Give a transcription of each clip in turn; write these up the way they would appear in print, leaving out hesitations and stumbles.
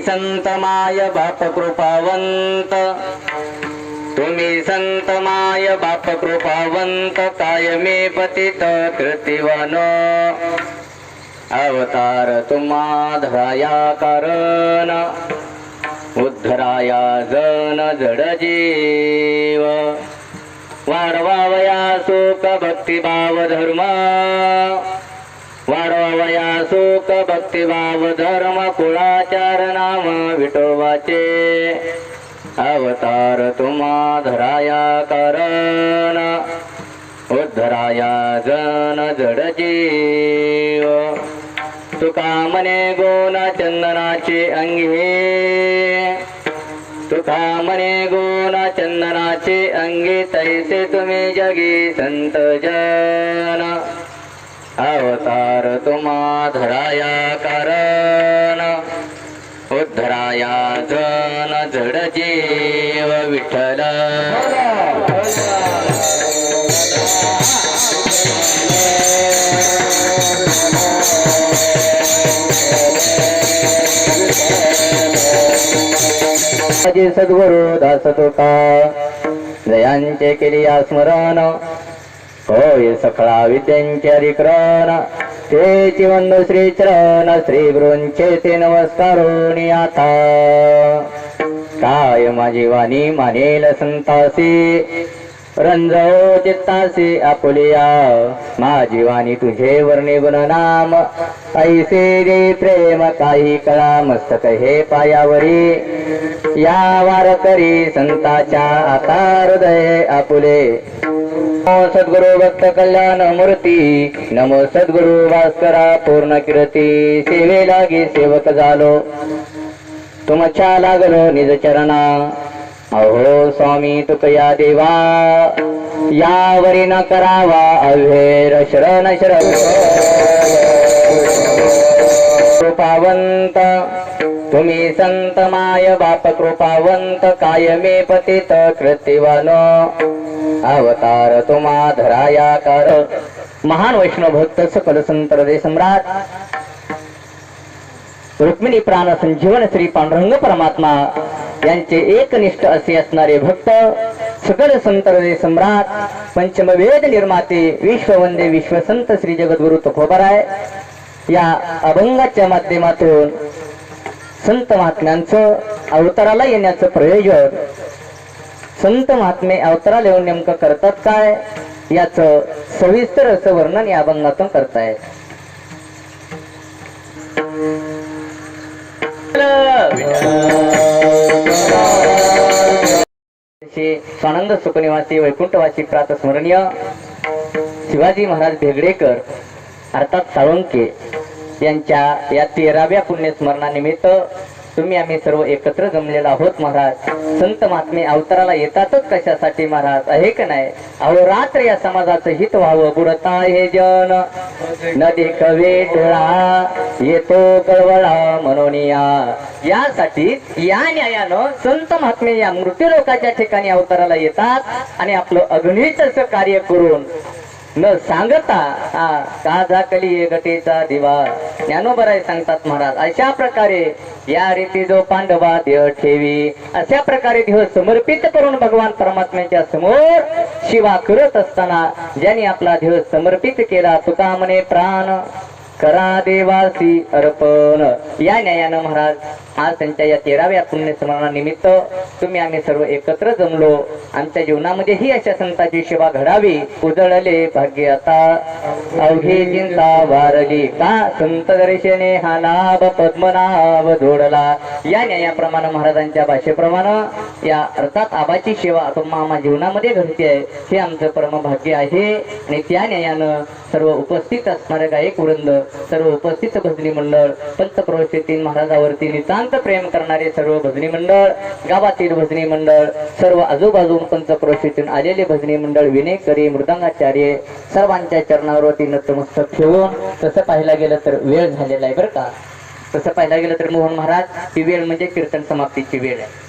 संत माय बाप कृपावंत तुम्ही संत माय बाप कृपावंत कायमे पतित कृतिवन अवतार तुम्हा धराया कारण उद्धराया जन जड जीव वाढवावया सुख भक्तिभाव धर्म वाढवावया सुख भक्तिभाव धर्म कुळाचार नाम विठोबाचे अवतार तुम्हा धराया कारण उद्धराया जन जड जीव तुका मने गुण चंदनाचे अंगी तुका मने गुण चंदनाचे अंगी तैसे तुम्ही जगी संत जन अवतार तुम्हा धराया कारण उद्धराया जन जड जीव विठ्ठल माझे सद्गुरु दास तुका जयांचे केली स्मरण होय सखळा विद्यांचे अधिकरण तेची वंद श्री चरण श्री गुरूंचे ते नमस्कारोनी आता काय माझी वाणी मानेल संतासी रंजो चित्तासी आपुलिया माझी वाणी तुझे वर्णी गुण नाम ऐसे रे प्रेम काही कळा मस्तक हे पायावरी या वारकरी संताच्या आता हृदय आपुले नमो सद्गुरु भक्त कल्याण मूर्ती नमो सद्गुरु भास्करा पूर्ण कीर्ती सेवे लागी सेवक झालो तुमच्या लागलो निज चरणा अहो स्वामी तुकया देवा यावरी न करावा अव्हेर शरण शरण कृपावंत तुम्ही संत माय बाप कृपावंत कायमे पतित कृतिवन अवतार तुम्हा धराया कर महान वैष्णव भक्त सकल संत हृदय सम्राट रुक्मिणी प्राण संजीवन श्री पांडुरंग परमात्मा यांचे एकनिष्ठ असे असणारे भक्त सकल संत हृदय सम्राट पंचम वेद निर्माते विश्ववंदे विश्वसंत श्री जगद्गुरु तुकोबाराय या अभंगाच्या माध्यमातून संत महात्म्यांचं अवताराला येण्याचं प्रयोजन संत महात्मे अवताराला येऊन नेमकं करतात काय याचं सविस्तर असं वर्णन या अभंगातून करतायत. स्वानंद सुखनिवासी वैकुंठवासी प्रातस्मरणीय शिवाजी महाराज भेगडेकर अर्थात साळुंके यांच्या या 13व्या पुण्यस्मरणानिमित्त तुम्ही आम्ही सर्व एकत्र जमलेला आहोत. महाराज संत महात्मे अवताराला येतातच कशासाठी महाराज आहे का नाही. अहो रात्र या समाजाचं हित व्हावं बुडता हे जन न देखवे डोळा येतो कळवळा म्हणून यासाठी या न्यायानं संत महात्मे या मृत्यू लोकाच्या ठिकाणी अवताराला येतात आणि आपलं अगणित असं कार्य करून न सांगता का झाकली गटेचा दिवा ज्ञानोबराय सांगतात महाराज. अशा प्रकारे या रीती जो पांडवा देह ठेवी अशा प्रकारे देह समर्पित करून भगवान परमात्म्याच्या समोर सेवा करत असताना ज्यांनी आपला देह समर्पित केला तुका म्हणे प्राण करा देवासी अर्पण या न्यायानं महाराज आज त्यांच्या या 13व्या पुण्यस्मरणानिमित्त तुम्ही आम्ही सर्व एकत्र जमलो. आमच्या जीवनामध्येही अशा संतांची सेवा घडावी. उजळले भाग्य आता अवघे चिंता वारली का संत दर्शने हा लाभ पद्मनाभ जोडला या न्यायाप्रमाणे महाराजांच्या भाषेप्रमाणे या अर्थात आबाची सेवा तुम्हा जीवनामध्ये घडते आहे हे आमचं परम भाग्य आहे. आणि त्या न्यायानं सर्व उपस्थित असणारे गायक वृंद सर्व उपस्थित भजनी मंडळ पंतप्रवेशीतील महाराजावरती नितांत प्रेम करणारे सर्व भजनी मंडळ गावातील भजनी मंडळ सर्व आजूबाजून पंचक्रोशीतून आलेले भजनी मंडळ विनेकरी मृदंगाचार्य सर्वांच्या चरणावरती नतमस्तक ठेवून तसं पाहायला गेलं तर वेळ झालेला आहे बरं का. तसं पाहायला गेलं तर मोहन महाराज ही वेळ म्हणजे कीर्तन समाप्तीची वेळ आहे.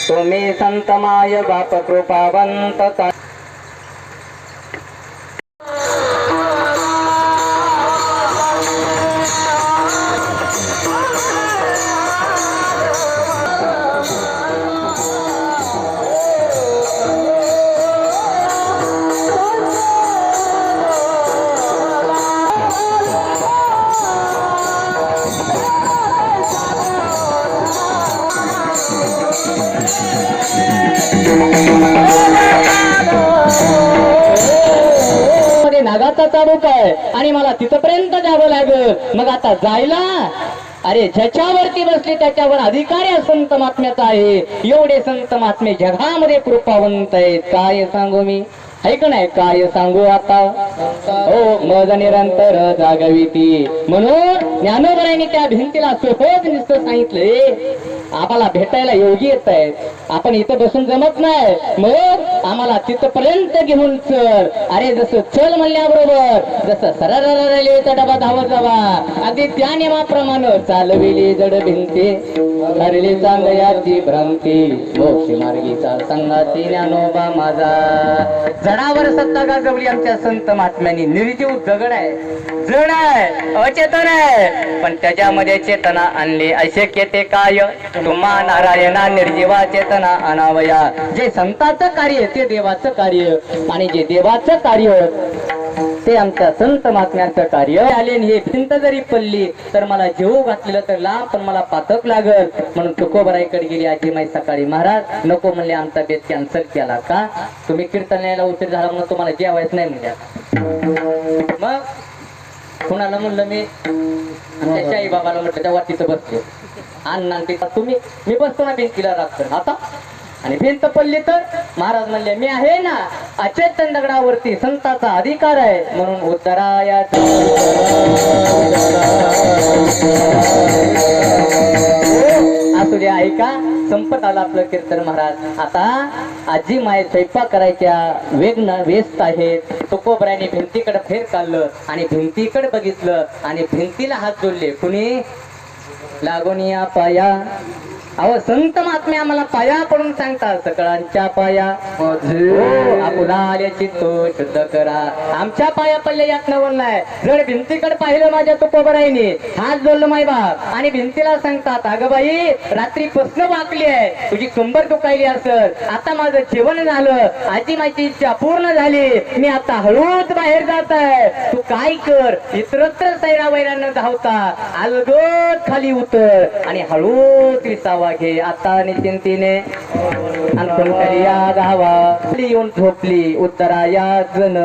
तुम्ही संत माय बाप कृपावंत नागाचा चाबूक आहे आणि मला तिथपर्यंत जावं लागल. मग आता जायला अरे ज्याच्यावरती बसले त्याच्यावर अधिकार या संत महात्म्याचा आहे. एवढे संत महात्मे जगामध्ये कृपावंत आहेत. काय सांगू मी, ऐक नाही काय सांगू आता. हो मज निरंतर जागविती म्हणून ज्ञानोबरांनी त्या भिंतीला सहज नुसतं सांगितलंय आम्हाला भेटायला योगी येत आहेत. आपण इथं बसून जमत नाही, मग आम्हाला तिथपर्यंत घेऊन चल. अरे जसं चल म्हणल्याबरोबर जसं सररेचा डबा धावत जावा अगदी त्या नियमाप्रमाणे चालविली जड भिंती हरली चांगयाची भ्रांती मोक्ष मार्गीचा संगाती ज्ञानोबा माझा. जडावर सत्ता गाजवली आमच्या संत महात्म्यांनी. निर्जीव दगड आहे, जड आहे, अचेतन आहे, पण त्याच्यामध्ये चेतना आणली. अशक्य ते काय तुम्हा नारायणा निर्जीवा चेतना अनावया. जे संताचं कार्य ते देवाचं कार्य आणि जे देवाचं कार्य ते आमच्या संत महात्म्यांचं कार्य आले. हे भिंत जरी पडली तर मला जेव घातलेलं तर लांब पण मला पातक लागल. म्हणून तुकोबराईकडे गेली आजी माई सकाळी. महाराज नको म्हणले आमचा बेत कॅन्सल केला का, तुम्ही कीर्तनाला उशीर झाला म्हणून तुम्हाला जेवायच नाही म्हणल्या. मग कुणाला म्हणलं मी आमच्या शाही बाबाला म्हटलं तेव्हा तिथं बसले अण्णा तुम्ही मी बसतो ना भिंतीला रात्र आता. आणि भिंत पडली तर महाराज म्हणले मी आहे ना. अचेतन दगडावरती संताचा अधिकार आहे म्हणून उद्धराया असू द्या. ऐका संपत आलं आपलं कीर्तन महाराज. आता आजी माय स्वयंपाक करायच्या वेगनं व्यस्त आहेत. तुकोबऱ्याने भिंतीकडे फेर काढलं आणि भिंतीकडे बघितलं आणि भिंतीला हात जोडले. कुणी लागून या पाया. अहो संत महात्मे आम्हाला पाया पडून सांगतात सकळांच्या पाया आपुला आल्याची तो शुद्ध करा. आमच्या पाया पडले यात नवल नाही. जर भिंतीकडे पाहिलं माझ्या तुकोबराईने हात जोडलं माय बाप आणि भिंतीला सांगतात अगं बाई रात्री प्रश्न वाकली आहे, तुझी कंबर दुखायली असत, आता माझं जेवण झालं, आजी माझी इच्छा पूर्ण झाली, मी आता हळूच बाहेर जात आहे, तू काय कर. इतरत्र सैरा वैरानं धावता अलगद खाली उतर आणि हळूच विसावा घे. आता निश्चिंतीने खाली या गावा येऊन झोपली उत्तराया जण.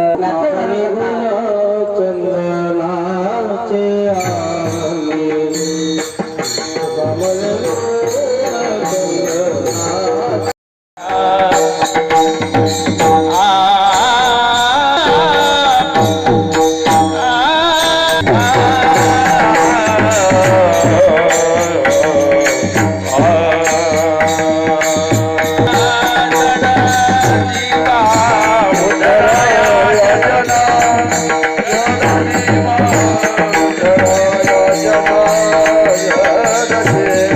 Yeah.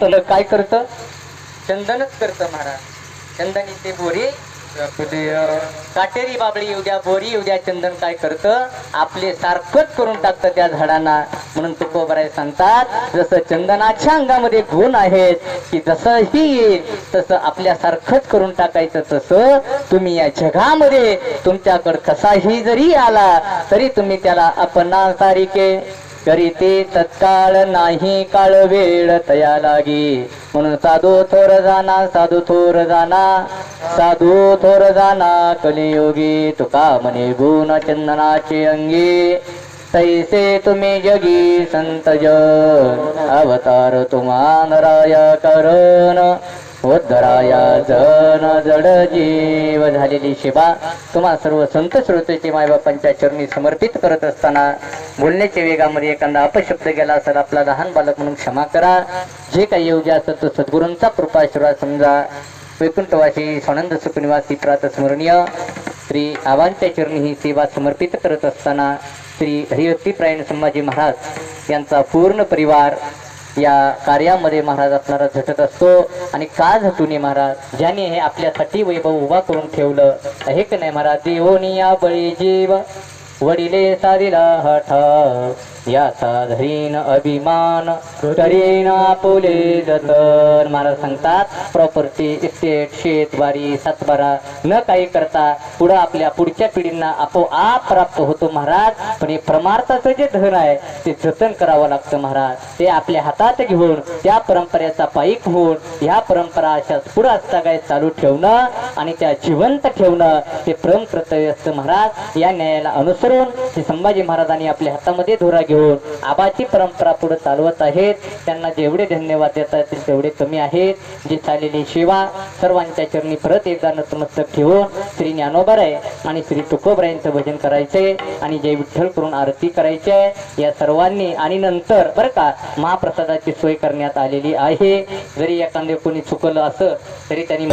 चंदन काय करतं? चंदनच करतं महाराज. चंदनी ते बोरी काटेरी बाबळी येऊ द्या, बोरी येऊ द्या, चंदन काय करतं? आपले सारखंच करून टाकतं त्या झाडांना. म्हणून तुकोबराय सांगतात, जसं चंदनाच्या अंगामध्ये गुण आहेत की जसंही येईल तसं आपल्या सारखंच करून टाकायचं. तसं तुम्ही या जगामध्ये तुमच्याकडे कसाही जरी आला तरी तुम्ही त्याला अपना सारिके करीते तत्काळ नाही काळ वेळ तया लागी. म्हणून साधू थोर जाना, साधू थोर जाना, साधू थोर जाना कलियोगी. तुका म्हणे गुण चंदनाचे अंगी, तैसे तुम्ही जगी संत जन. अवतार तुम्हा नराया करण, उद्धराया जन जड जीव. झालेली सेवा तुम्हा सर्व संत श्रोतेचे मायबापांच्या चरणी समर्पित करत असताना बोलण्याच्या वेगामध्ये एखादा अपशब्द गेला असेल आपला लहान बालक म्हणून क्षमा करा. जे काही योग्य असेल तो सद्गुरूंचा कृपाशीर्वाद समजा. वैकुंठवासी स्वानंद सुखनिवासी प्रातस्मरणीय श्री आबांच्या चरणी ही सेवा समर्पित करत असताना श्री हरिभक्तीपरायण संभाजी महाराज यांचा पूर्ण परिवार या कार्यामध्ये महाराज आपल्याला झटत असतो. आणि का झटूने महाराज, ज्याने हे आपल्यासाठी वैभव उभा करून ठेवलं आहे की नाही महाराज. देवोनिया बळी जीव वडिले साधिला हठ, याचा धरीन अभिमान करीन आपुले जतन. महाराज सांगतात, प्रॉपर्टी, इस्टेट, शेतवारी, सातबारा न काही करता पुढं आपल्या पुढच्या पिढींना आपोआप प्राप्त होतो महाराज. पण हे परमार्थाचं जे धन आहे ते जतन करावं लागतं महाराज. ते आपल्या हातात घेऊन त्या परंपरेचा पाईक होऊन ह्या परंपरा अशाच पुढं असता चालू ठेवणं आणि त्या जिवंत ठेवणं हे परम कर्तव्य असतं महाराज. या न्यायाला अनुसरून श्री संभाजी महाराजांनी आपल्या हातामध्ये धोरा घेऊन आबाची परंपरा पुढे चालवत आहेत. त्यांना जेवढे धन्यवाद देता येतील तेवढे कमी आहेत. जी चाललेली सेवा सर्वांच्या चरणी परत एकदा नतमस्तक ठेवून श्री ज्ञानोबाराय आणि श्री तुकोबरायांचं भजन करायचंय आणि जय विठ्ठल करून आरती करायची या सर्वांनी. आणि नंतर बरं का महाप्रसादाची सोय करण्यात आलेली आहे. जरी एखादे कोणी चुकलं असं तरी त्यांनी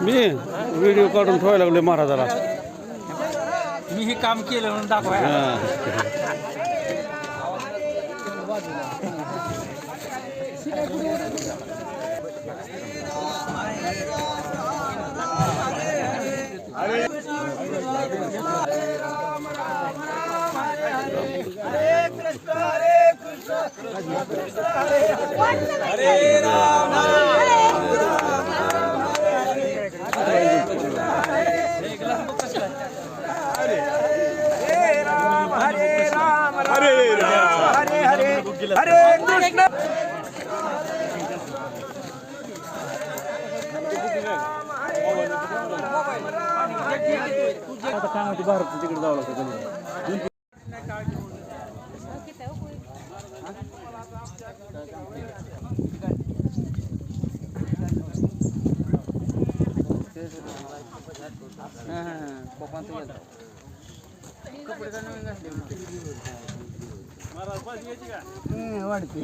मी व्हिडिओ काढून ठेवायला लागले महाराजाला. मी हे काम केलं म्हणून दाखवा. हरे राम हरे हरे हरे कृष्ण. तिकडे जावं लागतं. महाराज पाहिजे का? वाढते